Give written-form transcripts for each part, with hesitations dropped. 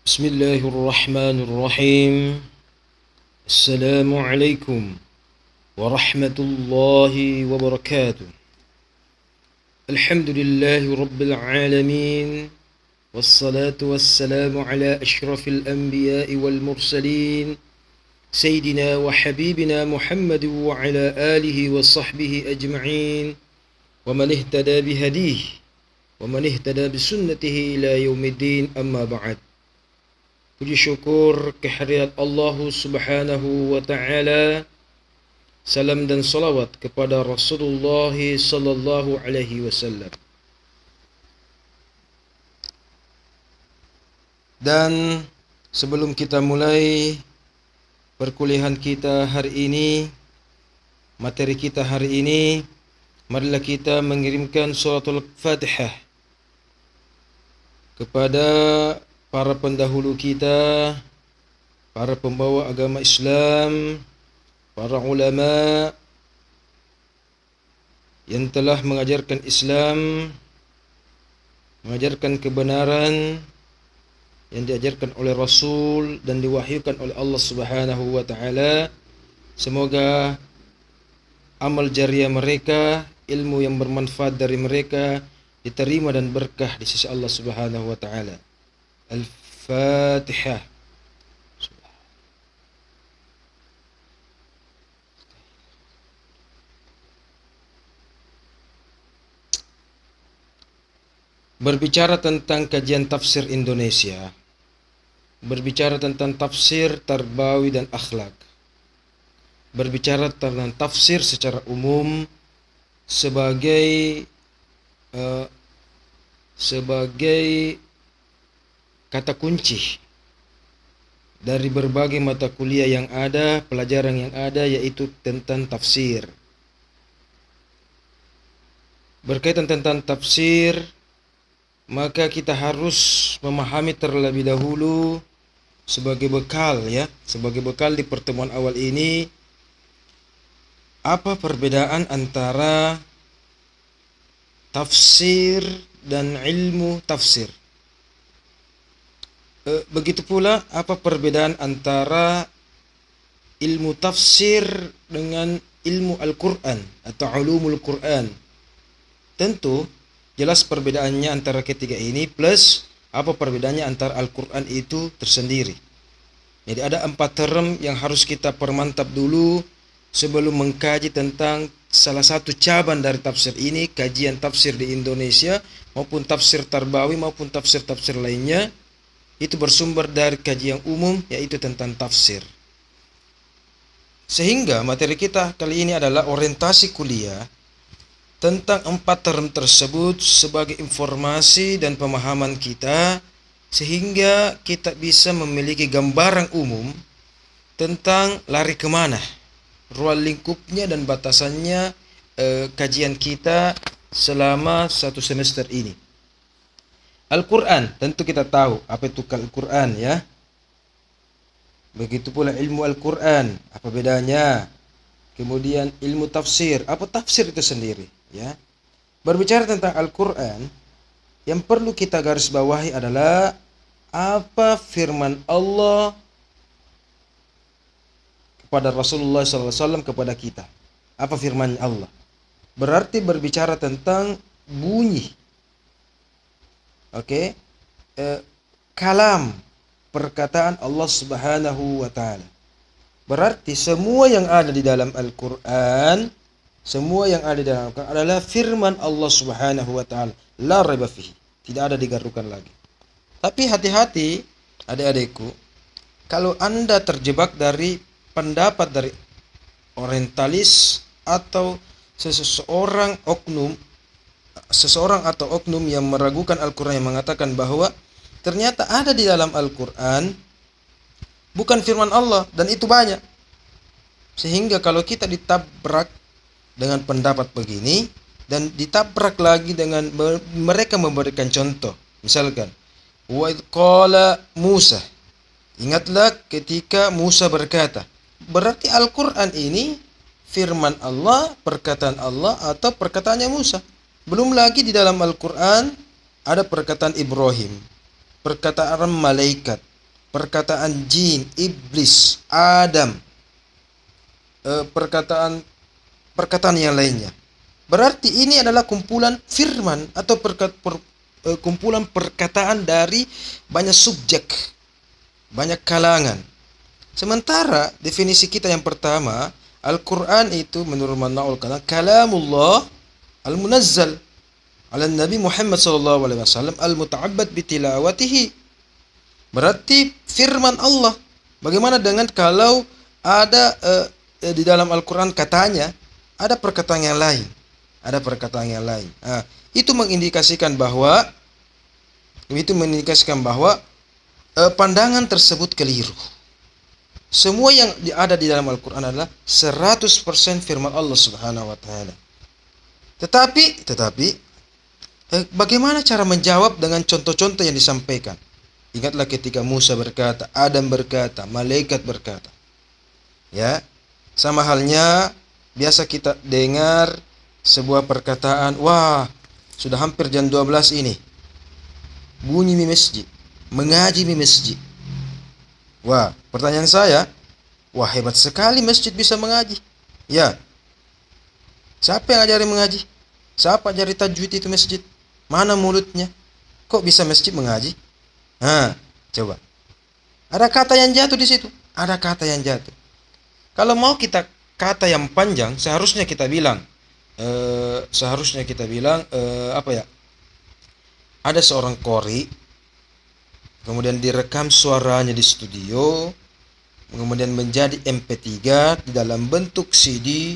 بسم الله الرحمن الرحيم. السلام عليكم ورحمة الله وبركاته. الحمد لله رب العالمين، والصلاة والسلام على أشرف الأنبياء والمرسلين، سيدنا وحبيبنا محمد وعلى آله وصحبه أجمعين، ومن اهتدى بهديه ومن اهتدى بسنته إلى يوم الدين. أما بعد. Puji syukur kehadirat Allah Subhanahu wa taala. Salam dan salawat kepada Rasulullah sallallahu alaihi wasallam. Dan sebelum kita mulai perkuliahan kita hari ini, materi kita hari ini, marilah kita mengirimkan suratul Fatihah kepada para pendahulu kita, para pembawa agama Islam, para ulama yang telah mengajarkan Islam, mengajarkan kebenaran yang diajarkan oleh Rasul dan diwahyukan oleh Allah Subhanahu wa taala. Semoga amal jariah mereka, ilmu yang bermanfaat dari mereka diterima dan berkah di sisi Allah Subhanahu wa taala. Al-Fatihah. Berbicara tentang kajian tafsir Indonesia, berbicara tentang tafsir tarbawi dan akhlak, berbicara tentang tafsir secara umum sebagai kata kunci dari berbagai mata kuliah yang ada, pelajaran yang ada, yaitu tentang tafsir. Berkaitan tentang tafsir, maka kita harus memahami terlebih dahulu sebagai bekal di pertemuan awal ini, apa perbedaan antara tafsir dan ilmu tafsir. Begitu pula apa perbedaan antara ilmu tafsir dengan ilmu Al-Quran atau ulumul Quran. Tentu jelas perbedaannya antara ketiga ini, plus apa perbedaannya antara Al-Quran itu tersendiri. Jadi ada 4 term yang harus kita permantap dulu sebelum mengkaji tentang salah satu cabang dari tafsir ini, kajian tafsir di Indonesia maupun tafsir tarbawi maupun tafsir-tafsir lainnya. Itu bersumber dari kajian umum, yaitu tentang tafsir. Sehingga materi kita kali ini adalah orientasi kuliah tentang 4 term tersebut sebagai informasi dan pemahaman kita, sehingga kita bisa memiliki gambaran umum tentang lari kemana, ruang lingkupnya dan batasannya kajian kita selama 1 semester ini. Al-Quran, tentu kita tahu apa itu Al-Quran ya. Begitu pula ilmu Al-Quran, apa bedanya. Kemudian ilmu tafsir, apa tafsir itu sendiri ya. Berbicara tentang Al-Quran, yang perlu kita garis bawahi adalah apa firman Allah kepada Rasulullah SAW kepada kita. Apa firman Allah? Berarti berbicara tentang bunyi. Kalam, perkataan Allah Subhanahu wa taala. Berarti semua yang ada di dalam Al-Quran, adalah firman Allah Subhanahu wa taala. La raiba fihi. Tidak ada digarukan lagi. Tapi hati-hati adik-adikku, kalau Anda terjebak dari pendapat dari orientalis atau seseorang atau oknum yang meragukan Al-Quran, yang mengatakan bahwa ternyata ada di dalam Al-Quran bukan firman Allah, dan itu banyak. Sehingga kalau kita ditabrak dengan pendapat begini dan ditabrak lagi dengan mereka memberikan contoh, misalkan wa idh qala Musa, ingatlah ketika Musa berkata, berarti Al-Quran ini firman Allah, perkataan Allah atau perkataannya Musa. Belum lagi di dalam Al-Quran ada perkataan Ibrahim, perkataan malaikat, perkataan jin, iblis, Adam, perkataan yang lainnya. Berarti ini adalah kumpulan firman atau kumpulan perkataan dari banyak subjek, banyak kalangan. Sementara definisi kita yang pertama, Al-Quran itu menurut Manaul kalamullah al-munazzal ala Nabi Muhammad SAW al-muta'abbad bitilawatihi. Berarti firman Allah. Bagaimana dengan kalau ada di dalam Al-Quran katanya ada perkataan yang lain, itu mengindikasikan bahwa pandangan tersebut keliru. Semua yang ada di dalam Al-Quran adalah 100% firman Allah Subhanahu wa taala. Tetapi bagaimana cara menjawab dengan contoh-contoh yang disampaikan? Ingatlah ketika Musa berkata, Adam berkata, malaikat berkata. Ya, sama halnya biasa kita dengar sebuah perkataan, wah, sudah hampir jam 12 ini. Bunyi di masjid, mengaji di masjid. Wah, pertanyaan saya, wah hebat sekali masjid bisa mengaji. Ya. Siapa yang ajari mengaji? Siapa ajari tajwid itu masjid? Mana mulutnya? Kok bisa masjid mengaji? Coba. Ada kata yang jatuh di situ. Ada kata yang jatuh. Kalau mau kita kata yang panjang, seharusnya kita bilang, ada seorang qori, kemudian direkam suaranya di studio, kemudian menjadi MP3 di dalam bentuk CD,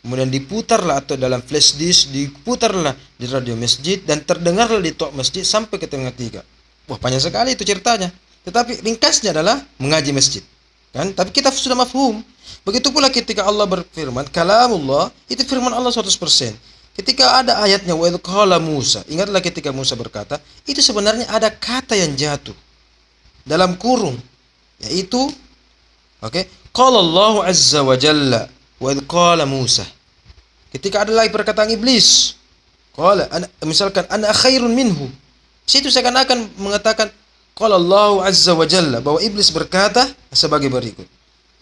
kemudian diputarlah atau dalam flash disk, diputarlah di radio masjid dan terdengarlah di toa masjid sampai ke tengah tiga. Wah, panjang sekali itu ceritanya. Tetapi ringkasnya adalah mengaji masjid. Kan? Tapi kita sudah mafhum. Begitu pula ketika Allah berfirman, kalamullah, itu firman Allah 100%. Ketika ada ayatnya wa idh qala Musa, ingatlah ketika Musa berkata, itu sebenarnya ada kata yang jatuh dalam kurung, yaitu qala Allah azza wa jalla wa idh qala Musa. Ketika ada lagi perkataan iblis, qala misalkan ana khairun minhu. Situ seakan-akan mengatakan qala Allah azza wa jalla, bahwa iblis berkata sebagai berikut.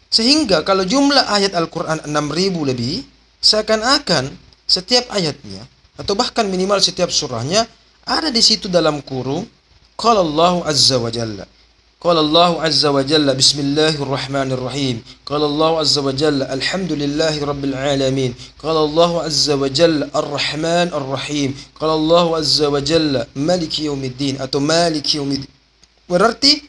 Sehingga kalau jumlah ayat Al-Qur'an 6.000 lebih, seakan-akan setiap ayatnya atau bahkan minimal setiap surahnya ada di situ dalam kurung qala Allah azza wa jalla. Qala Allah azza wa jalla bismillahirrahmanirrahim. Qala Allah azza wa jalla alhamdulillahi rabbil alamin. Qala Allah azza wa jalla arrahman arrahim. Qala Allah azza wa jalla maliki yaumiddin atau maliki yaumiddin. Berarti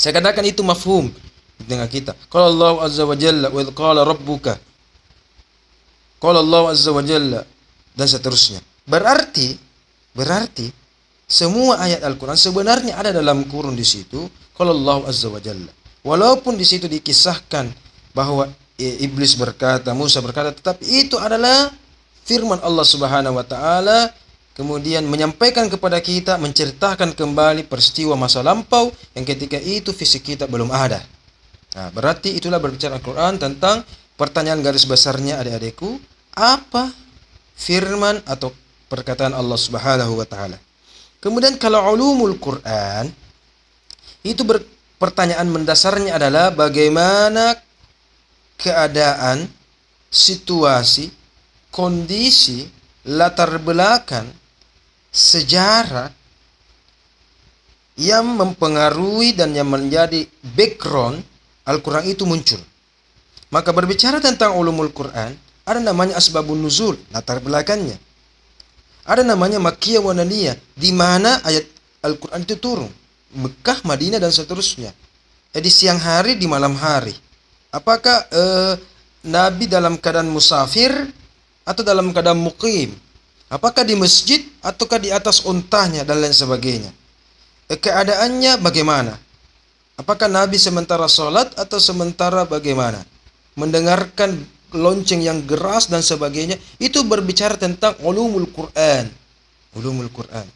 seakan-akan itu mafhum dengan kita. Qala Allah azza wa jalla wa idh qala rabbuka. Qala Allah azza wa jalla dan seterusnya. Berarti semua ayat Al-Quran sebenarnya ada dalam kurung di situ. Qala Allah azza wa jalla. Walaupun di situ dikisahkan bahwa iblis berkata, Musa berkata, tetapi itu adalah firman Allah Subhanahu wa taala, kemudian menyampaikan kepada kita, menceritakan kembali peristiwa masa lampau yang ketika itu fisik kita belum ada. Nah, berarti itulah berbicara Al-Quran tentang pertanyaan garis besarnya adik-adikku, apa firman atau perkataan Allah Subhanahu wa taala. Kemudian kalau ulumul Quran itu pertanyaan mendasarnya adalah bagaimana keadaan, situasi, kondisi, latar belakang, sejarah yang mempengaruhi dan yang menjadi background Al-Quran itu muncul. Maka berbicara tentang ulumul Quran, ada namanya asbabun nuzul, latar belakangnya. Ada namanya Makkiyah wa Madaniyah, di mana ayat Al-Quran itu turun. Mekah, Madinah dan seterusnya. Di siang hari, di malam hari. Apakah Nabi dalam keadaan musafir atau dalam keadaan muqim? Apakah di masjid ataukah di atas untahnya dan lain sebagainya? Keadaannya bagaimana? Apakah Nabi sementara sholat atau sementara bagaimana? Mendengarkan lonceng yang geras dan sebagainya. Itu berbicara tentang ulumul Quran. Ulumul Quran.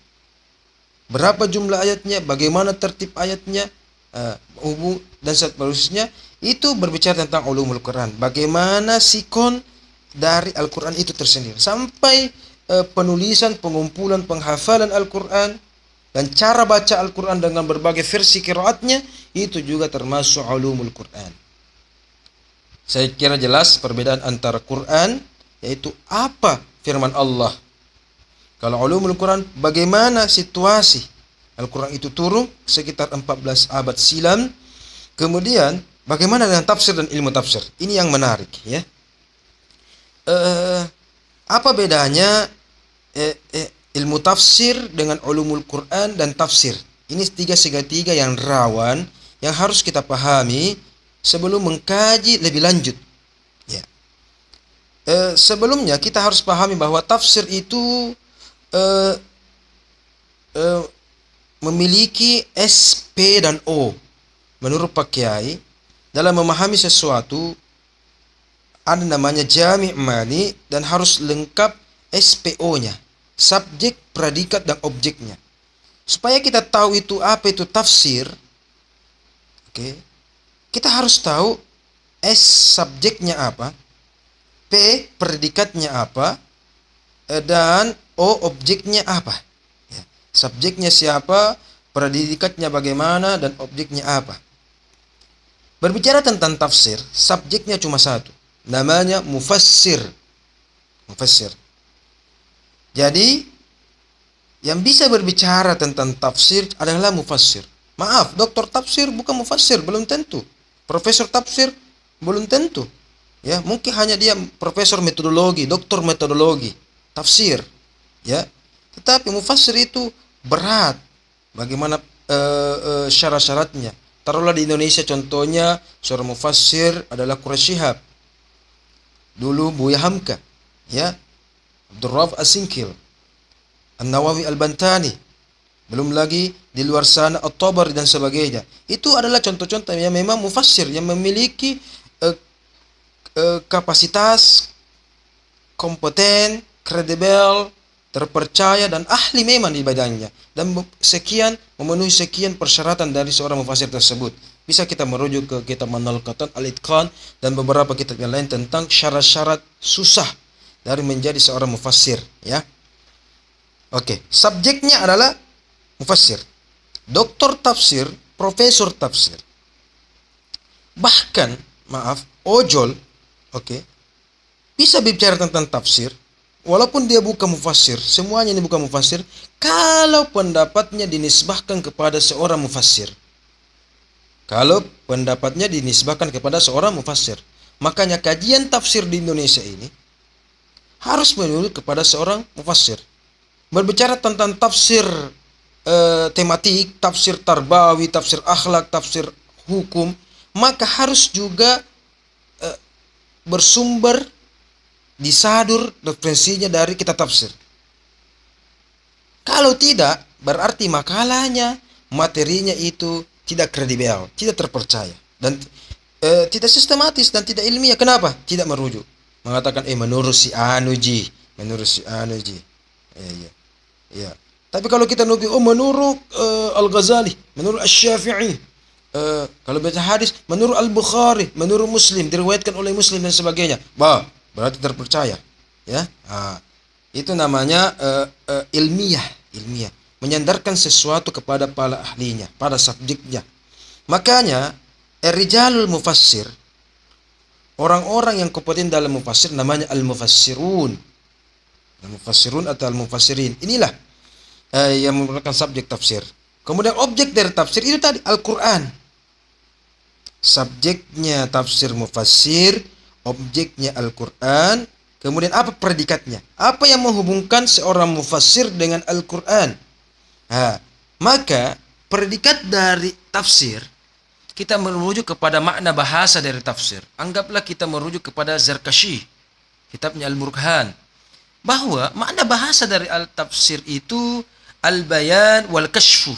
Berapa jumlah ayatnya? Bagaimana tertib ayatnya? Dan seterusnya. Itu berbicara tentang ulumul Quran. Bagaimana sikon dari Al-Quran itu tersendiri. Sampai penulisan, pengumpulan, penghafalan Al-Quran. dan cara baca Al-Quran dengan berbagai versi qiraatnya, itu juga termasuk ulumul Quran. Saya kira jelas perbedaan antara Quran, yaitu apa firman Allah. Kalau ulumul Quran, bagaimana situasi Al-Quran itu turun sekitar 14 abad silam. Kemudian bagaimana dengan tafsir dan ilmu tafsir. Ini yang menarik, ya. Apa bedanya ilmu tafsir dengan ulumul Quran dan tafsir? Ini tiga yang rawan yang harus kita pahami sebelum mengkaji lebih lanjut. Ya. Sebelumnya kita harus pahami bahwa tafsir itu memiliki S, P, dan O. Menurut Pak Kiai, dalam memahami sesuatu ada namanya jami' mani dan harus lengkap SPO-nya, subjek, predikat, dan objeknya. Supaya kita tahu itu apa itu tafsir, oke, kita harus tahu S subjeknya apa, P predikatnya apa, dan O objeknya apa. Ya. Subjeknya siapa, predikatnya bagaimana, dan objeknya apa. Berbicara tentang tafsir, subjeknya cuma satu, namanya mufassir. Mufassir. Jadi yang bisa berbicara tentang tafsir adalah mufassir. Maaf, doktor tafsir bukan mufassir, belum tentu. Profesor tafsir belum tentu. Ya, mungkin hanya dia profesor metodologi, doktor metodologi tafsir. Ya. Tetapi mufassir itu berat. Bagaimana syarat-syaratnya? Taruhlah di Indonesia contohnya seorang mufassir adalah Quraish Shihab. Dulu Buya Hamka, ya. Abdul Rauf As-Sinkil, An-Nawawi Al-Bantani, belum lagi di luar sana At-Tabari dan sebagainya. Itu adalah contoh-contoh yang memang mufassir yang memiliki kapasitas, kompeten, kredibel, terpercaya, dan ahli memang di bidangnya, dan memenuhi sekian persyaratan dari seorang mufassir tersebut. Bisa kita merujuk ke kitab Manal-Qatan, Al-Itqan, dan beberapa kitab yang lain tentang syarat-syarat susah dari menjadi seorang mufassir, ya. Oke, subjeknya adalah mufassir, doktor tafsir, profesor tafsir. Bahkan, maaf, ojol, oke, bisa bicara tentang tafsir walaupun dia bukan mufassir. Semuanya ini bukan mufassir kalau pendapatnya dinisbahkan kepada seorang mufassir. Kalau pendapatnya dinisbahkan kepada seorang mufassir. Makanya kajian tafsir di Indonesia ini harus menurut kepada seorang mufassir. Berbicara tentang tafsir tematik, tafsir tarbawi, tafsir akhlak, tafsir hukum, maka harus juga bersumber disadur referensinya dari kitab tafsir. Kalau tidak, berarti makalahnya, materinya itu tidak kredibel, tidak terpercaya, dan tidak sistematis dan tidak ilmiah. Kenapa? Tidak merujuk. Mengatakan menurut si Anuji, menurut si Anuji. Ya. Tapi kalau kita nubi, menurut Al-Ghazali, menurut Asy-Syafi'i, kalau baca hadis, menurut Al-Bukhari, menurut Muslim, diriwayatkan oleh Muslim dan sebagainya, berarti terpercaya, ya. Itu namanya ilmiah, menyandarkan sesuatu kepada para ahlinya, pada subjeknya. Makanya rijalul mufassir, orang-orang yang kompeten dalam mufassir, namanya al-mufassirun. Al-mufassirun atau al-mufassirin. Inilah yang merupakan subjek tafsir. Kemudian objek dari tafsir itu tadi Al-Quran. Subjeknya tafsir mufassir, objeknya Al-Quran. Kemudian apa predikatnya? Apa yang menghubungkan seorang mufassir dengan Al-Quran? Maka predikat dari tafsir, kita merujuk kepada makna bahasa dari tafsir. Anggaplah kita merujuk kepada Zarkashi, kitabnya Al-Burhan, bahwa makna bahasa dari al-tafsir itu al-bayan wal-kashfu.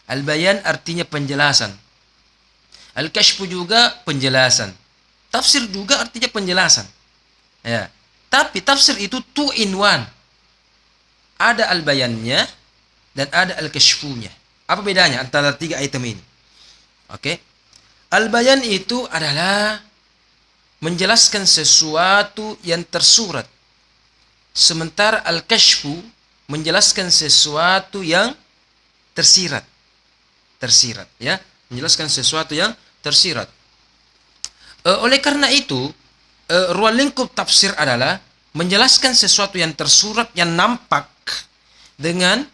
Al-bayan artinya penjelasan. Al-kashfu juga penjelasan. Tafsir juga artinya penjelasan. Ya. Tapi tafsir itu 2 in 1. Ada al-bayannya dan ada al-kashfunya. Apa bedanya antara 3 item ini? Oke. Al-bayan itu adalah menjelaskan sesuatu yang tersurat. Sementara al-kashfu menjelaskan sesuatu yang tersirat. Tersirat, ya, menjelaskan sesuatu yang tersirat. Oleh karena itu, ruang lingkup tafsir adalah menjelaskan sesuatu yang tersurat, yang nampak, dengan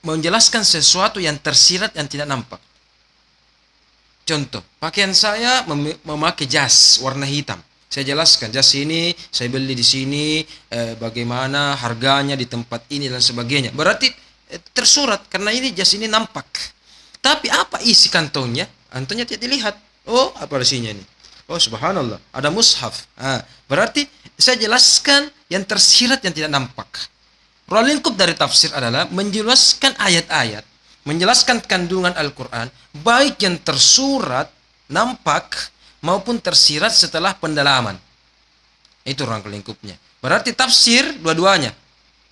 menjelaskan sesuatu yang tersirat, yang tidak nampak. Contoh, pakaian saya memakai jas warna hitam. Saya jelaskan, jas ini saya beli di sini, bagaimana harganya di tempat ini dan sebagainya. Berarti tersurat karena ini jas ini nampak. Tapi apa isi kantongnya? Kantongnya tidak dilihat. Oh, apa isinya ini? Oh, subhanallah, ada mushaf. Berarti saya jelaskan yang tersirat, yang tidak nampak. Ruang lingkup dari tafsir adalah menjelaskan ayat-ayat, menjelaskan kandungan Al-Quran, baik yang tersurat, nampak, maupun tersirat setelah pendalaman. Itu ruang lingkupnya. Berarti tafsir dua-duanya.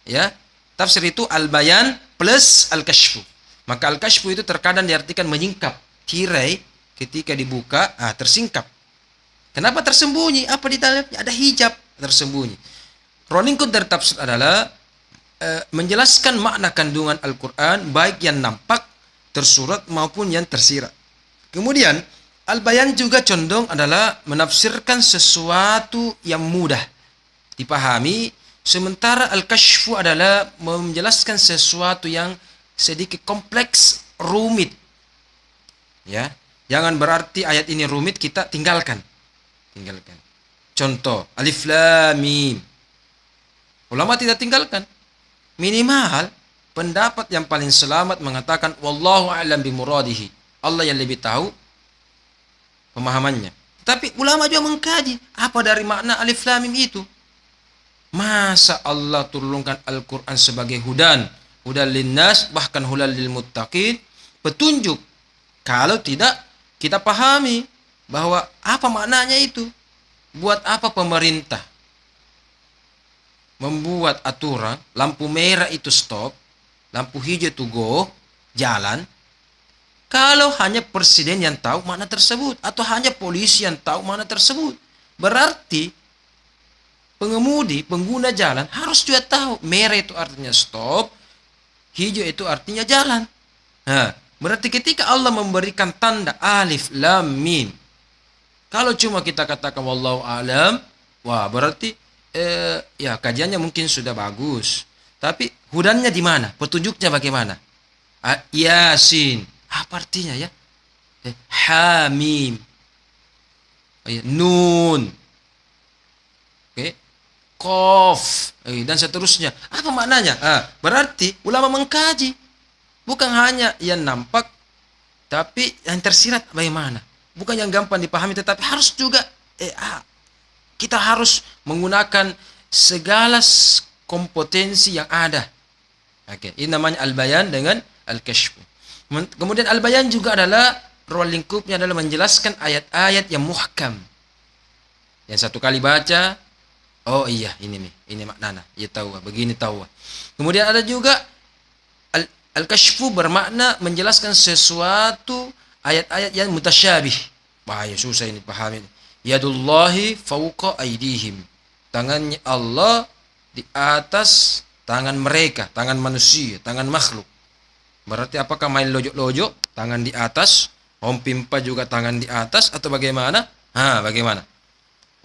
Ya, tafsir itu al-bayan plus al-kashfu. Maka al-kashfu itu terkadang diartikan menyingkap. Tirai ketika dibuka, tersingkap. Kenapa tersembunyi? Apa di dalamnya? Ada hijab tersembunyi. Ruang lingkup dari tafsir adalah menjelaskan makna kandungan Al-Quran, baik yang nampak, tersurat, maupun yang tersirat. Kemudian, al-bayan juga condong adalah menafsirkan sesuatu yang mudah dipahami, sementara al-kashfu adalah menjelaskan sesuatu yang sedikit kompleks, rumit. Ya, jangan berarti ayat ini rumit kita tinggalkan. Contoh, alif lam mim. Ulama tidak tinggalkan. Minimal pendapat yang paling selamat mengatakan wallahu a'lam bimuradihi. Allah yang lebih tahu pemahamannya. Tapi ulama juga mengkaji apa dari makna alif lam mim itu. Masa Allah turunkan Al-Quran sebagai hudan linnas, bahkan hudan lil muttaqin, petunjuk. Kalau tidak kita pahami bahwa apa maknanya itu. Buat apa pemerintah membuat aturan lampu merah itu stop, lampu hijau itu go, jalan, kalau hanya presiden yang tahu makna tersebut atau hanya polisi yang tahu makna tersebut? Berarti pengemudi, pengguna jalan harus juga tahu merah itu artinya stop, hijau itu artinya jalan. Berarti ketika Allah memberikan tanda alif lam mim, kalau cuma kita katakan wallahu alam, wah berarti ya kajiannya mungkin sudah bagus. Tapi hudannya di mana? Petunjuknya bagaimana? Yasin. Apa artinya ya? Hamim. Nun. Oke. Qaf. Dan seterusnya. Apa maknanya? Berarti ulama mengkaji. Bukan hanya yang nampak, tapi yang tersirat bagaimana? Bukan yang gampang dipahami, tetapi harus juga kita harus menggunakan segala kompetensi yang ada. Oke, ini namanya al-bayan dengan al-kashfu. Kemudian al-bayan juga adalah ruang lingkupnya adalah menjelaskan ayat-ayat yang muhkam. Yang satu kali baca, oh iya ini nih, ini maknanya. Ya tahu, begini tahu. Kemudian ada juga al-kashfu bermakna menjelaskan sesuatu ayat-ayat yang mutasyabih. Bahaya susah ini pahami. Yadullahi fawqa aydihim. Tangannya Allah di atas tangan mereka, tangan manusia, tangan makhluk. Berarti apakah main lojok-lojok, tangan di atas, Om Pimpa juga tangan di atas, atau bagaimana? Bagaimana?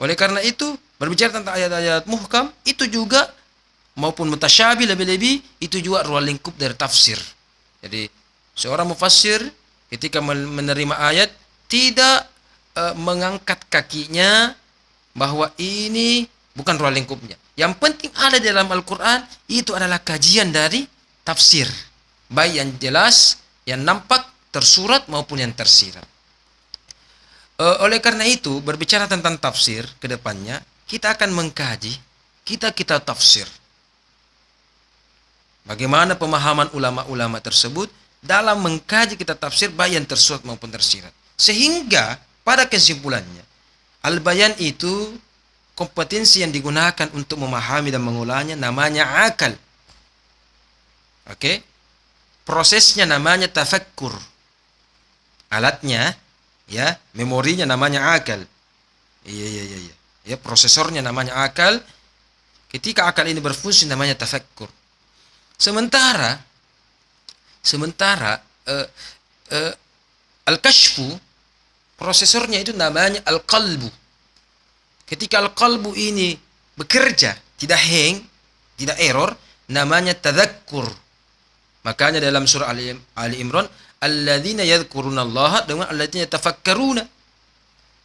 Oleh karena itu, berbicara tentang ayat-ayat muhkam, itu juga, maupun mutasyabih lebih-lebih, itu juga ruang lingkup dari tafsir. Jadi, seorang mufassir ketika menerima ayat, tidak mengangkat kakinya bahwa ini bukan ruang lingkupnya. Yang penting ada di dalam Al-Quran, itu adalah kajian dari tafsir. Baik yang jelas, yang nampak, tersurat maupun yang tersirat. Oleh karena itu, berbicara tentang tafsir ke depannya, kita akan mengkaji kitab tafsir. Bagaimana pemahaman ulama-ulama tersebut dalam mengkaji kitab tafsir baik yang tersurat maupun tersirat. Sehingga pada kesimpulannya, al-bayan itu kompetensi yang digunakan untuk memahami dan mengulangnya namanya akal. Oke? Prosesnya namanya tafakkur. Alatnya, ya, memorinya namanya akal. Iya. Ya, prosesornya namanya akal. Ketika akal ini berfungsi namanya tafakkur. Sementara Sementara al-kashfu prosesornya itu namanya al-qalbu. Ketika al-qalbu ini bekerja, tidak hang, tidak error, namanya tadhakkur. Makanya dalam surah Ali Imran, alladzina yadhkurunallaha dengan alladzina yatafakkaruna,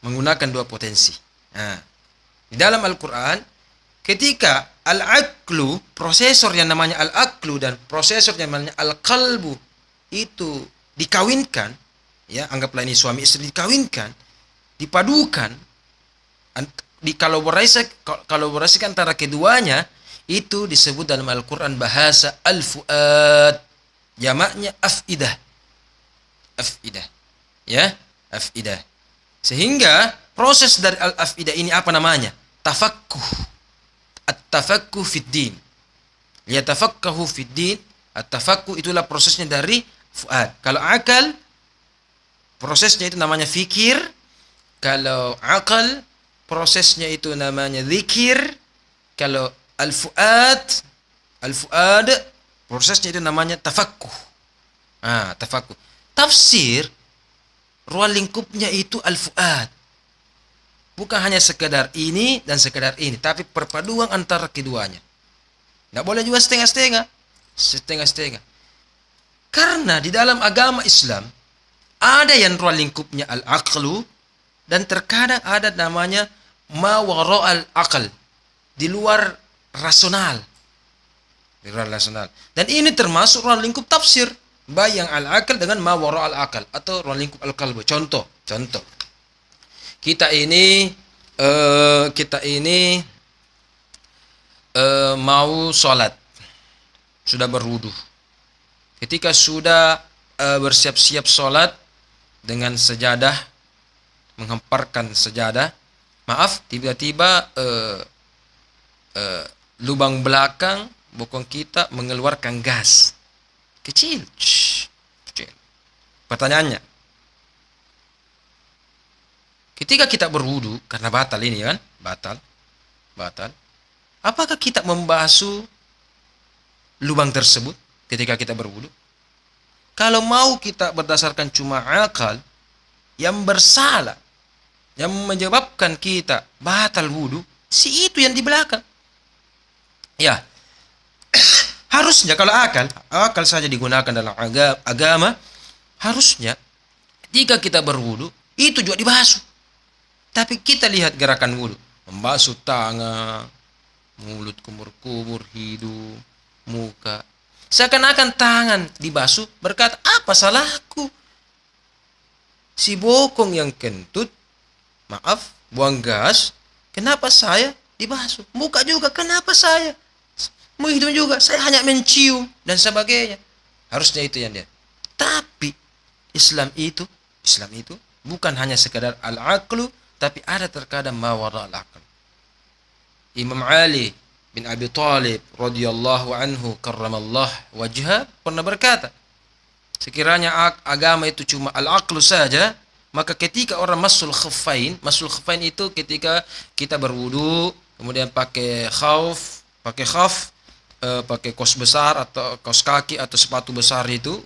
menggunakan dua potensi. Nah, di dalam Al-Qur'an ketika al-aqlu, prosesor yang namanya al-aqlu dan prosesor yang namanya al-qalbu itu dikawinkan, ya, anggaplah ini suami istri dikawinkan, dipadukan, kolaborasikan antara keduanya, itu disebut dalam Al-Qur'an bahasa al-fuad, jamaknya afidah. Afidah. Ya, afidah. Sehingga proses dari al-afidah ini apa namanya? Tafakkuh. At-tafakkuh fid din. Liyatafakkahu fid din. At-tafakkuh itulah prosesnya dari fuad. Kalau akal, prosesnya itu namanya fikir. Kalau akal, prosesnya itu namanya zikir. Kalau al-fuad, prosesnya itu namanya tafakkuh. Tafakkuh. Tafsir, ruang lingkupnya itu al-fuad. Bukan hanya sekedar ini dan sekedar ini, tapi perpaduan antara keduanya. Tidak boleh juga setengah-setengah. Setengah-setengah. Karena di dalam agama Islam, ada yang ruang lingkupnya al-aqlu, dan terkadang ada namanya ma wara'al aql, di luar rasional. Di luar rasional. Dan ini termasuk ruang lingkup tafsir. Bayang al-aql dengan ma wara'al aql, atau ruang lingkup al-qalbu. Contoh. Kita ini mau sholat, sudah berwudu. Ketika sudah bersiap-siap sholat dengan sejadah, menghemparkan sejadah, tiba-tiba lubang belakang bokong kita mengeluarkan gas kecil. Pertanyaannya, ketika kita berwudu, karena batal ini kan, batal. Apakah kita membasuh lubang tersebut ketika kita berwudu? Kalau mau kita berdasarkan cuma akal, yang bersalah, yang menyebabkan kita batal wudu, si itu yang di belakang. Ya, harusnya kalau akal saja digunakan dalam agama, harusnya ketika kita berwudu, itu juga dibasuh. Tapi kita lihat gerakan wudu, membasuh tangan, mulut, kumur-kumur, hidung, muka. Seakan-akan tangan dibasuh, berkata, apa salahku? Si bokong yang kentut, buang gas, kenapa saya dibasuh? Muka juga, kenapa saya? Hidung juga, saya hanya mencium, dan sebagainya. Harusnya itu yang dia. Tapi, Islam itu bukan hanya sekedar al-aqlu, tapi ada terkadang ma wara al-aql. Imam Ali bin Abi Thalib radhiyallahu anhu karramallahu wajhah pernah berkata, sekiranya agama itu cuma al-aqlu saja, maka ketika orang masul khuffain itu ketika kita berwudu, kemudian pakai khaf, pakai kaos besar atau kaos kaki atau sepatu besar itu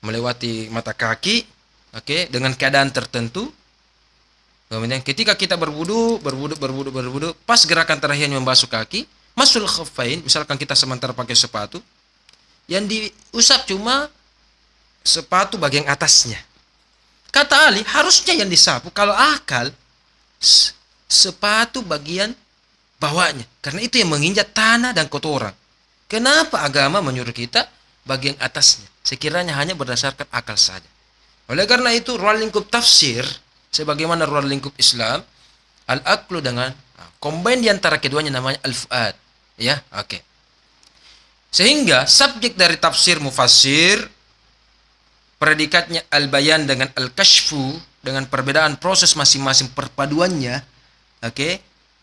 melewati mata kaki, dengan keadaan tertentu. Kemudian ketika kita berwudu, pas gerakan terakhirnya membasuh kaki, masul khuffain, misalkan kita sementara pakai sepatu, yang diusap cuma sepatu bagian atasnya. Kata Ali, harusnya yang disapu kalau akal sepatu bagian bawahnya, karena itu yang menginjak tanah dan kotoran. Kenapa agama menyuruh kita bagian atasnya? Sekiranya hanya berdasarkan akal saja. Oleh karena itu, ruang lingkup tafsir sebagaimana ruang lingkup Islam, al-aqlu dengan combine di antara keduanya namanya al-fuad. Ya, oke. Sehingga subjek dari tafsir mufassir, predikatnya al-bayan dengan al-kashfu, dengan perbedaan proses masing-masing perpaduannya,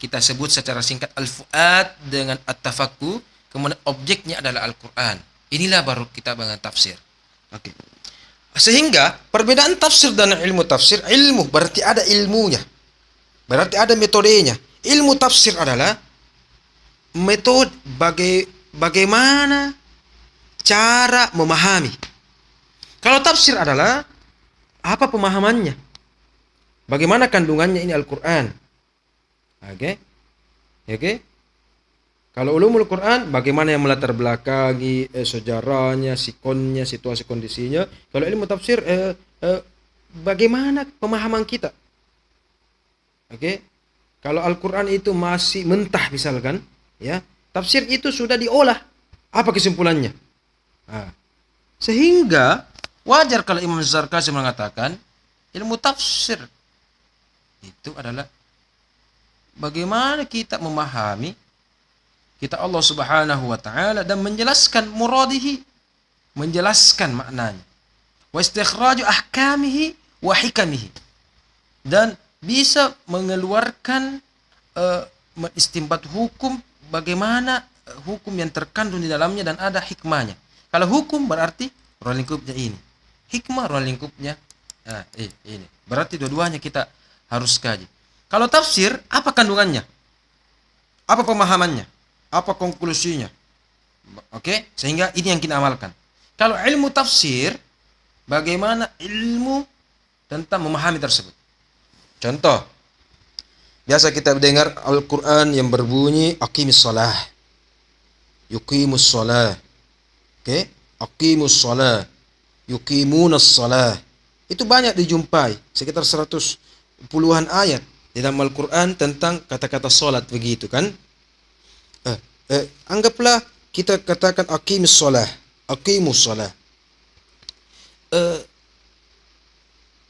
kita sebut secara singkat al-fuad dengan at-tafakku, kemudian objeknya adalah Al-Quran. Inilah baru kita dengan tafsir. Sehingga perbedaan tafsir dan ilmu tafsir, ilmu berarti ada ilmunya, berarti ada metodenya. Ilmu tafsir adalah metode bagaimana cara memahami. Kalau tafsir adalah apa pemahamannya, bagaimana kandungannya ini Al-Quran. Oke, oke. Kalau ulumul Quran, bagaimana yang melatar belakangi sejarahnya, sikonnya, situasi kondisinya. Kalau ilmu tafsir, bagaimana pemahaman kita. Oke, kalau Al-Quran itu masih mentah misalkan, ya, tafsir itu sudah diolah. Apa kesimpulannya? Nah, sehingga wajar kalau Imam Zarkashi mengatakan ilmu tafsir itu adalah bagaimana kita memahami kita Allah Subhanahu wa taala dan menjelaskan muradihi, menjelaskan maknanya. Wa istikhraju ahkamihi wa hikamihi. Dan bisa mengeluarkan istimbat hukum, bagaimana hukum yang terkandung di dalamnya dan ada hikmahnya. Kalau hukum berarti ruang lingkupnya ini. Hikmah ruang lingkupnya ini. Berarti dua-duanya kita harus kaji. Kalau tafsir, apa kandungannya? Apa pemahamannya? Apa konklusinya? Oke, sehingga ini yang kita amalkan. Kalau ilmu tafsir, bagaimana ilmu tentang memahami tersebut? Contoh, biasa kita dengar Al-Quran yang berbunyi aqimis shalah, yuqimus shalah. Oke, aqimus shalah, yuqimunas shalah. Itu banyak dijumpai, sekitar 100 puluhan ayat di dalam Al-Quran tentang kata-kata salat begitu kan? Anggaplah kita katakan aqimus shalah, aqimus shalah.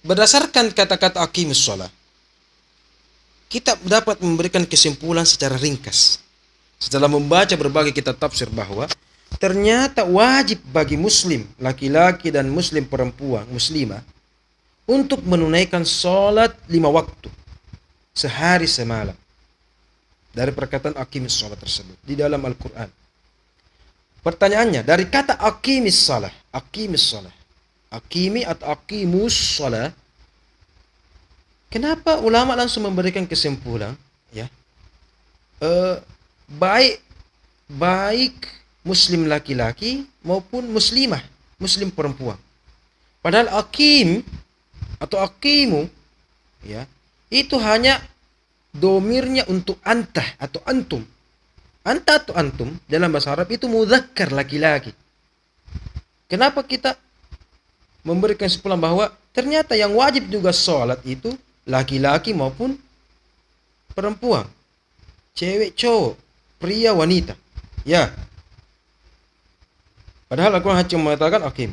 Berdasarkan kata-kata aqimus shalah, kita dapat memberikan kesimpulan secara ringkas setelah membaca berbagai kitab tafsir bahwa ternyata wajib bagi muslim laki-laki dan muslim perempuan muslimah untuk menunaikan sholat 5 waktu sehari semalam. Dari perkataan aqimis shalah tersebut di dalam Al-Quran. Pertanyaannya, dari kata aqimis shalah, aqimi atau aqimus shalah, kenapa ulama langsung memberikan kesimpulan, ya, baik muslim laki-laki maupun muslimah, muslim perempuan. Padahal aqim atau aqimu, ya, itu hanya domirnya untuk anta atau antum. Anta atau antum dalam bahasa Arab itu mudzakkar laki-laki. Kenapa kita memberikan kesimpulan bahwa ternyata yang wajib juga sholat itu laki-laki maupun perempuan, cewek cowok, pria wanita, ya. Padahal Al-Quran hanya mengatakan aqim.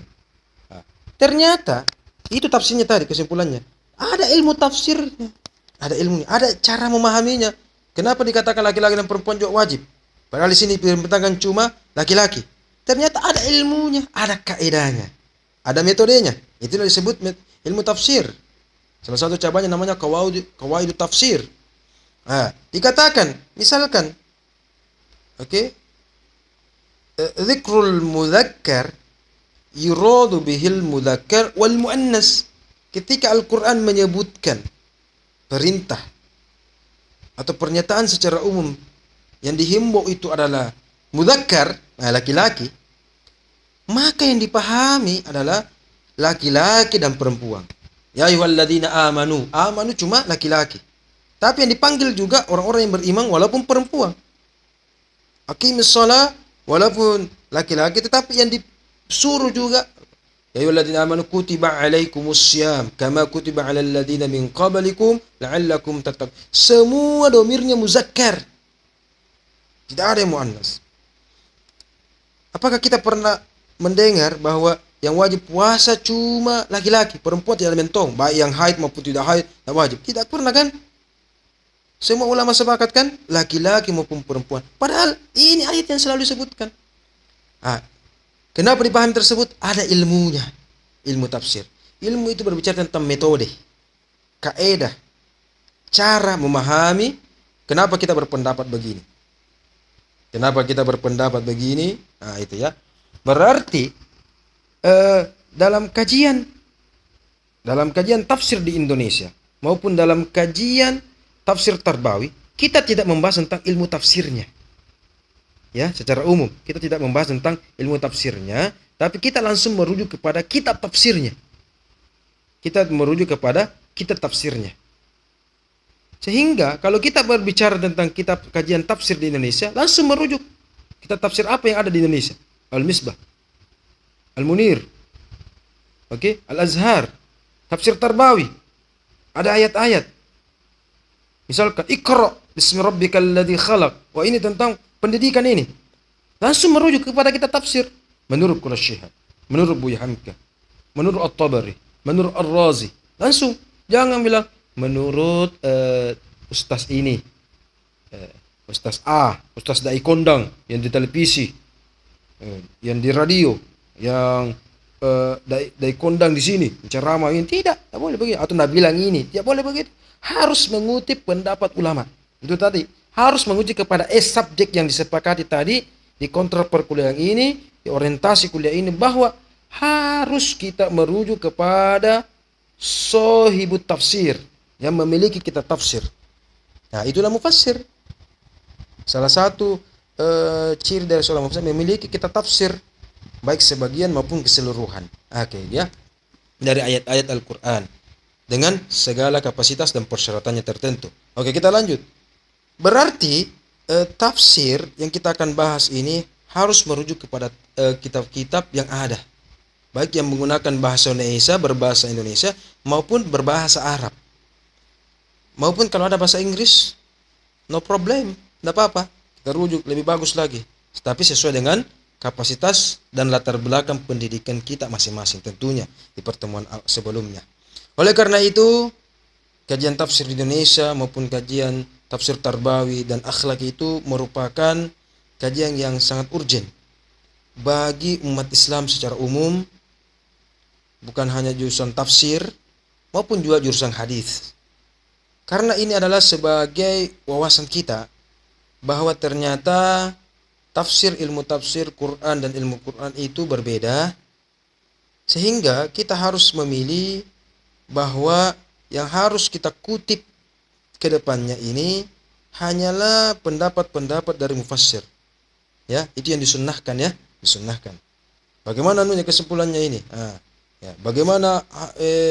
Ternyata itu tafsirnya tadi, kesimpulannya ada ilmu tafsirnya. Ada ilmunya, ada cara memahaminya. Kenapa dikatakan laki-laki dan perempuan juga wajib? Padahal di sini diperintahkan cuma laki-laki. Ternyata ada ilmunya, ada kaedahnya, ada metodenya. Itulah disebut ilmu tafsir. Salah satu cabangnya namanya qawaidut tafsir. Dikatakan, misalkan, oke, dzikrul mudzakkar yuradu bihil mudzakkar wal muannas. Ketika Al-Quran menyebutkan perintah atau pernyataan secara umum yang dihimbau itu adalah mudzakkar, laki-laki, maka yang dipahami adalah laki-laki dan perempuan. Ya ayyuhalladzina amanu, amanu cuma laki-laki. Tapi yang dipanggil juga orang-orang yang beriman walaupun perempuan. Aqimis shalah walaupun laki-laki, tetapi yang disuruh juga ya ayyuhalladzina amanu kutiba alaikumussyam kama kutiba alal ladzina min qablikum la'allakum tattaqun. Semua domirnya muzakkar. Tidak ada yang muannas. Apakah kita pernah mendengar bahwa yang wajib puasa cuma laki-laki, perempuan tidak mentong, baik yang haid maupun tidak haid tidak wajib? Tidak pernah kan? Semua ulama sepakat kan laki-laki maupun perempuan. Padahal ini ayat yang selalu disebutkan. Kenapa dipahami tersebut? Ada ilmunya, ilmu tafsir. Ilmu itu berbicara tentang metode, kaedah, cara memahami. Kenapa kita berpendapat begini? Kenapa kita berpendapat begini? Itu ya. Berarti dalam kajian tafsir di Indonesia maupun dalam kajian tafsir Tarbawi, kita tidak membahas tentang ilmu tafsirnya. Ya, secara umum. Kita tidak membahas tentang ilmu tafsirnya, tapi kita langsung merujuk kepada kitab tafsirnya. Kita merujuk kepada kitab tafsirnya. Sehingga kalau kita berbicara tentang kitab kajian tafsir di Indonesia, langsung merujuk kitab tafsir apa yang ada di Indonesia. Al-Misbah, Al-Munir, Al-Azhar, Tafsir Tarbawi. Ada ayat-ayat. Misalkan Iqra bismi rabbikal ladzi khalaq. Wah, ini tentang pendidikan ini. Langsung merujuk kepada kitab tafsir. Menurut Qurasyihab, menurut Buya Hamka, menurut At-Tabari, menurut Ar-Razi. Langsung, jangan bilang menurut ustaz ini, ustaz A, ustaz dai kondang yang di televisi, yang di radio, yang dai kondang di sini ceramah ini, tidak boleh begitu. Atau nak bilang ini tidak boleh begitu. Harus mengutip pendapat ulama. Itu tadi harus mengutip kepada subjek yang disepakati tadi di kontrak perkuliahan ini, di orientasi kuliah ini, bahwa harus kita merujuk kepada sahibut tafsir yang memiliki kitab tafsir. Nah, itulah mufassir. Salah satu ciri dari seorang mufassir memiliki kitab tafsir, baik sebagian maupun keseluruhan. Ya. Dari ayat-ayat Al-Quran dengan segala kapasitas dan persyaratannya tertentu. Kita lanjut. Berarti tafsir yang kita akan bahas ini harus merujuk kepada kitab-kitab yang ada, baik yang menggunakan bahasa Indonesia, berbahasa Indonesia, maupun berbahasa Arab. Maupun kalau ada bahasa Inggris, no problem, tidak apa-apa, kita rujuk lebih bagus lagi. Tapi sesuai dengan kapasitas dan latar belakang pendidikan kita masing-masing tentunya di pertemuan sebelumnya. Oleh karena itu, kajian tafsir di Indonesia maupun kajian tafsir Tarbawi dan akhlak itu merupakan kajian yang sangat urgent bagi umat Islam secara umum, bukan hanya jurusan tafsir maupun juga jurusan hadis. Karena ini adalah sebagai wawasan kita bahwa ternyata ilmu tafsir Quran dan ilmu Quran itu berbeda, sehingga kita harus memilih bahwa yang harus kita kutip ke depannya ini hanyalah pendapat-pendapat dari mufassir. Ya, itu yang disunnahkan ya, disunnahkan. Bagaimana kesimpulannya ini? Bagaimana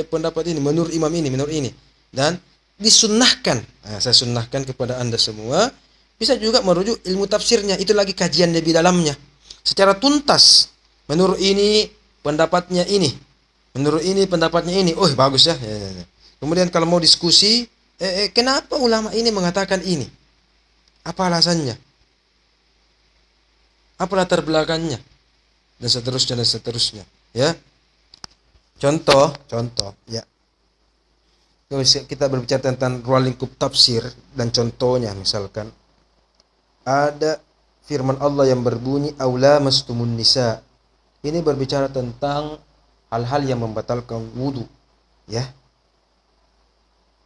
pendapat ini menurut imam ini, menurut ini, dan disunnahkan. Saya sunnahkan kepada Anda semua, bisa juga merujuk ilmu tafsirnya, itu lagi kajian lebih dalamnya secara tuntas. Menurut ini pendapatnya ini, menurut ini pendapatnya ini. Oh, bagus ya. Kemudian kalau mau diskusi, kenapa ulama ini mengatakan ini? Apa alasannya? Apa latar belakangnya? Dan seterusnya, ya. Contoh, ya. Kita berbicara tentang ruang lingkup tafsir dan contohnya, misalkan ada firman Allah yang berbunyi aula mastumun nisa. Ini berbicara tentang hal-hal yang membatalkan wudu, ya.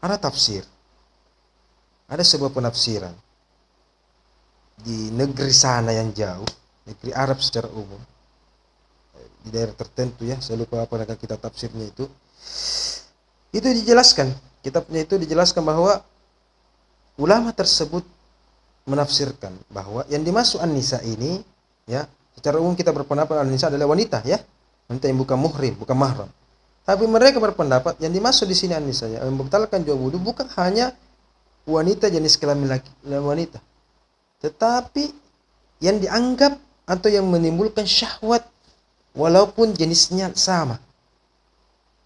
Ada tafsir, ada sebuah penafsiran di negeri sana yang jauh, negeri Arab secara umum, di daerah tertentu ya, saya lupa apa nama kitab tafsirnya itu dijelaskan, kitabnya itu dijelaskan bahwa ulama tersebut menafsirkan bahwa yang dimaksud an-nisa ini, ya, secara umum kita berpendapat an-nisa adalah wanita, ya, wanita yang bukan muhrim, bukan mahram. Tapi mereka berpendapat yang dimaksud di sini an-nisa yang membatalkan jauh wudu bukan hanya wanita jenis kelamin laki wanita, tetapi yang dianggap atau yang menimbulkan syahwat walaupun jenisnya sama.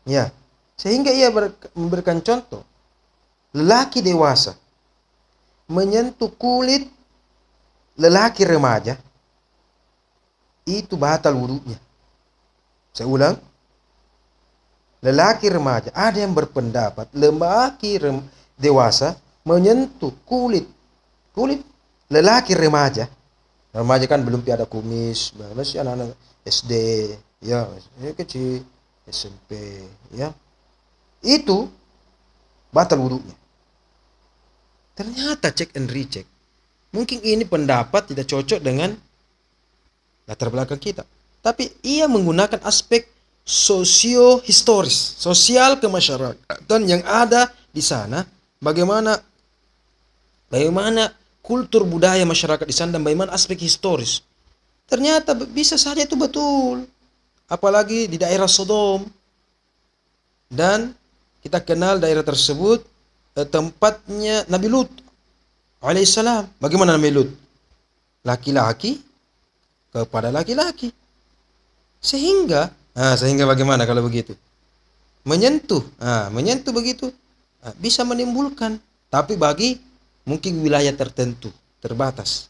Ya, sehingga ia memberikan contoh lelaki dewasa menyentuh kulit lelaki remaja itu batal wudunya. Saya ulang, lelaki remaja, ada yang berpendapat lelaki dewasa menyentuh kulit lelaki remaja kan belum ada kumis, masih anak-anak SD, ya, kecil, SMP, ya, itu batal wudunya. Ternyata cek and recheck, mungkin ini pendapat tidak cocok dengan latar belakang kita, tapi ia menggunakan aspek sosio-historis, sosial kemasyarakatan yang ada di sana, bagaimana kultur budaya masyarakat di sana dan bagaimana aspek historis. Ternyata bisa saja itu betul. Apalagi di daerah Sodom. Dan kita kenal daerah tersebut tempatnya Nabi Lut alaihissalam. Bagaimana Nabi Lut? Laki-laki kepada laki-laki. Sehingga bagaimana kalau begitu? Menyentuh begitu bisa menimbulkan, tapi bagi mungkin wilayah tertentu, terbatas.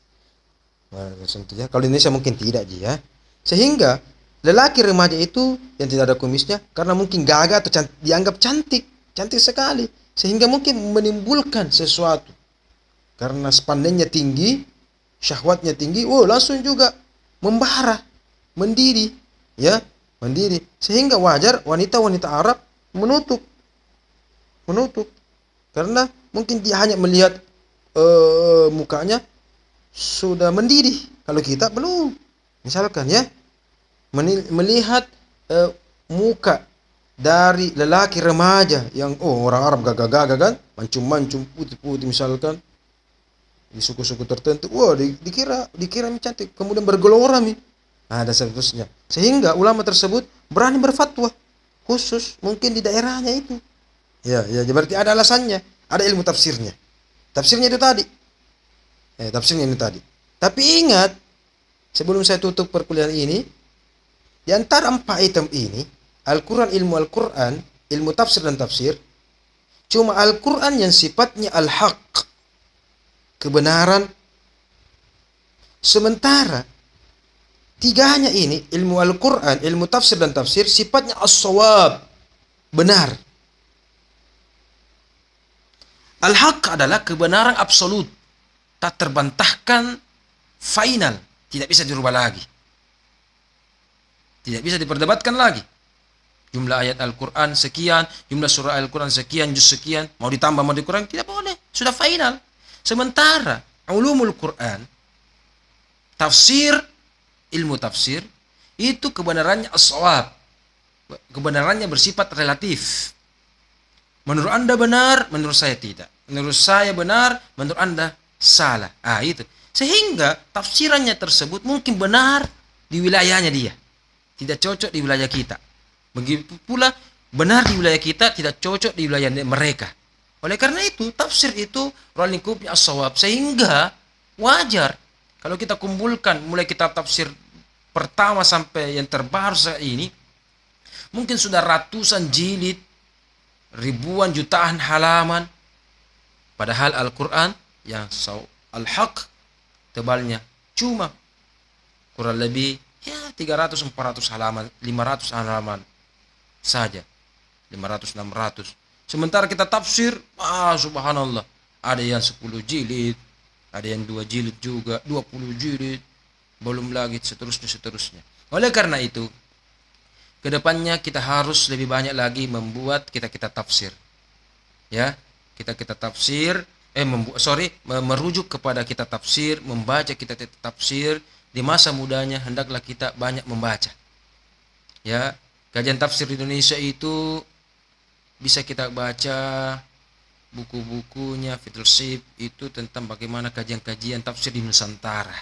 Tentunya kalau di Indonesia mungkin tidak ya. Sehingga lelaki remaja itu yang tidak ada kumisnya karena mungkin gagah atau dianggap cantik sekali, sehingga mungkin menimbulkan sesuatu. Karena spandengnya tinggi, syahwatnya tinggi, langsung juga membara, mendidih, ya, mendidih. Sehingga wajar wanita-wanita Arab menutup. Karena mungkin dia hanya melihat mukanya sudah mendidih. Kalau kita belum. Misalkan ya, melihat muka dari lelaki remaja yang orang Arab gagah-gagah kan, mancung-mancung putih-putih misalkan di suku-suku tertentu, dikira cantik, kemudian bergelora nih. Dan seterusnya. Sehingga ulama tersebut berani berfatwa khusus mungkin di daerahnya itu. Ya, berarti ada alasannya, ada ilmu tafsirnya. Tafsirnya itu tadi. Tafsirnya ini tadi. Tapi ingat, sebelum saya tutup perkuliahan ini, di antara 4 item ini, Al-Quran, ilmu tafsir dan tafsir, cuma Al-Quran yang sifatnya al-haq, kebenaran. Sementara tiganya ini, ilmu Al-Quran, ilmu tafsir dan tafsir, sifatnya as-shawab, benar. Al-haq adalah kebenaran absolut, tak terbantahkan, final, tidak bisa dirubah lagi. Tidak bisa diperdebatkan lagi. Jumlah ayat Al-Quran sekian, jumlah surah Al-Quran sekian, juz sekian, mau ditambah, mau dikurang, tidak boleh. Sudah final. Sementara ulumul Quran, tafsir, ilmu tafsir, itu kebenarannya as-shawab. Kebenarannya bersifat relatif. Menurut Anda benar, menurut saya tidak. Menurut saya benar, menurut Anda salah. Itu. Sehingga tafsirannya tersebut mungkin benar di wilayahnya dia, tidak cocok di wilayah kita. Begitu pula benar di wilayah kita, tidak cocok di wilayah mereka. Oleh karena itu, tafsir itu ruang lingkupnya as-shawab. Sehingga wajar kalau kita kumpulkan mulai kitab tafsir pertama sampai yang terbaru saat ini, mungkin sudah ratusan jilid, ribuan jutaan halaman. Padahal Al-Quran yang al-haq tebalnya cuma kurang lebih 300-400 halaman, 500 halaman saja, 500-600. Sementara kita tafsir, subhanallah, ada yang 10 jilid, ada yang 2 jilid juga, 20 jilid, belum lagi seterusnya. Oleh karena itu, kedepannya kita harus lebih banyak lagi membuat kita tafsir, ya, kita tafsir, merujuk kepada kita tafsir, membaca kita tafsir. Di masa mudanya hendaklah kita banyak membaca, ya. Kajian tafsir di Indonesia itu bisa kita baca buku-bukunya Fitrusib itu tentang bagaimana kajian-kajian tafsir di Nusantara,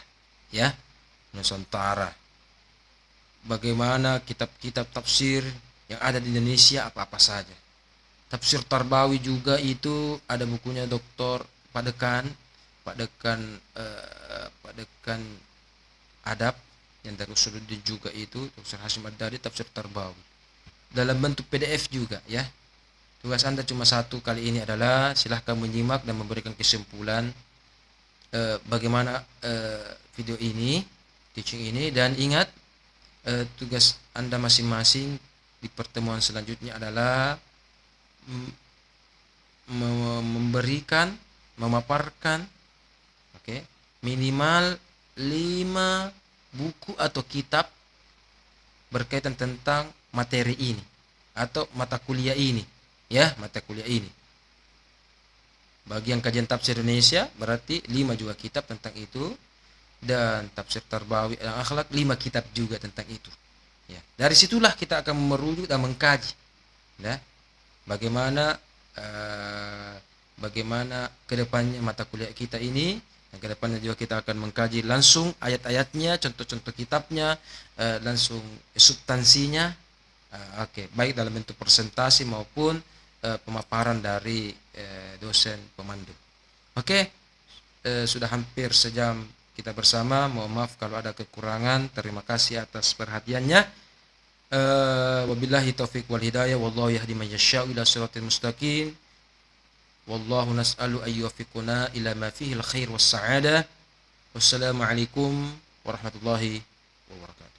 ya, Nusantara. Bagaimana kitab-kitab tafsir yang ada di Indonesia apa-apa saja. Tafsir Tarbawi juga itu ada bukunya Dr. Padekan Adab yang dari Usuluddin juga itu, Dr. Hashim Ad-Dari, Tafsir Tarbawi. Dalam bentuk PDF juga, ya. Tugas Anda cuma satu kali ini adalah silahkan menyimak dan memberikan kesimpulan bagaimana video ini, teaching ini, dan ingat tugas Anda masing-masing di pertemuan selanjutnya adalah memaparkan minimal 5 buku atau kitab berkaitan tentang materi ini atau mata kuliah ini, ya, mata kuliah ini. Bagi yang kajian tafsir Indonesia berarti 5 juga kitab tentang itu, dan tafsir Tarbawi dan akhlak 5 kitab juga tentang itu, ya. Dari situlah kita akan merujuk dan mengkaji, ya, bagaimana kedepannya mata kuliah kita ini Dan kedepannya juga kita akan mengkaji langsung ayat-ayatnya, contoh-contoh kitabnya, langsung substansinya. Oke, baik dalam bentuk presentasi maupun pemaparan dari dosen pemandu. Oke, sudah hampir sejam kita bersama. Mohon maaf kalau ada kekurangan. Terima kasih atas perhatiannya. Wabillahi taufiq wal hidayah. Wallahu yahdi man yasha'u ila siratal mustaqim. Wallahu nas'alu ayyuwaffiquna ila ma fihi al khair was sa'adah. Wassalamualaikum warahmatullahi wabarakatuh.